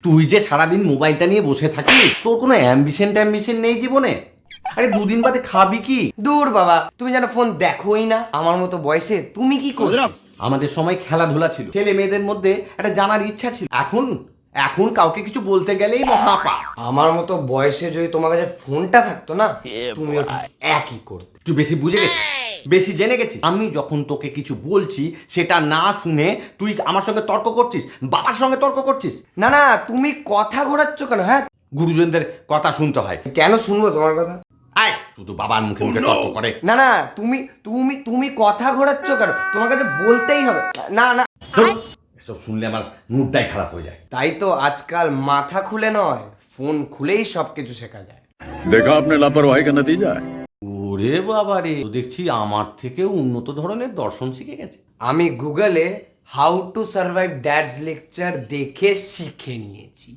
তুই যে সারাদিন মোবাইলটা নিয়ে বসে থাকিস, তোর কোনো অ্যাম্বিশন নেই জীবনে? আরে দুদিন বাদে খাবি কি? দূর বাবা, তুমি যেন ফোন দেখোই না। আমার মতো বয়সে তুমি কি করো? আমাদের সময় খেলাধুলা ছিল, ছেলে মেয়েদের মধ্যে একটা জানার ইচ্ছা ছিল। এখন এখন কাউকে কিছু বলতে গেলেই মহাপাপ। আমার মতো বয়সে যদি তোমার কাছে ফোনটা থাকতো না, তুমিও ঠিক একই করতে। তুই বেশি বুঝে গেছিস, বেশি জেনে গেছিস। আমি যখন তোকে কিছু বলছি সেটা না শুনে তুই আমার সঙ্গে তর্ক করছিস, বাবার সঙ্গে তর্ক করছিস। না না, তুমি কথা ঘোরাচ্ছ কেন? হ্যাঁ, গুরুজনদের কথা শুনতে হয়। কেন শুনবো তোমার কথা? আয়, শুধু বাবার মুখে মুখে তর্ক করে। না না, তুমি তুমি তুমি কথা ঘোরাচ্ছ কেন? তোমার কাছে বলতেই হবে। না না, ধুর, এসব শুনলে আমার মুডটাই খারাপ হয়ে যায়। তাই তো আজকাল মাথা খুলে নয়, ফোন খুলেই সবকিছু শেখা যায়। देखा आपने लापरवाही का नतीजा है। ওরে বাবা রে, তো দেখছি আমার থেকেও উন্নত ধরনের দর্শন শিখে গেছে। আমি গুগলে how to survive dads lecture দেখে শিখে নিয়েছি।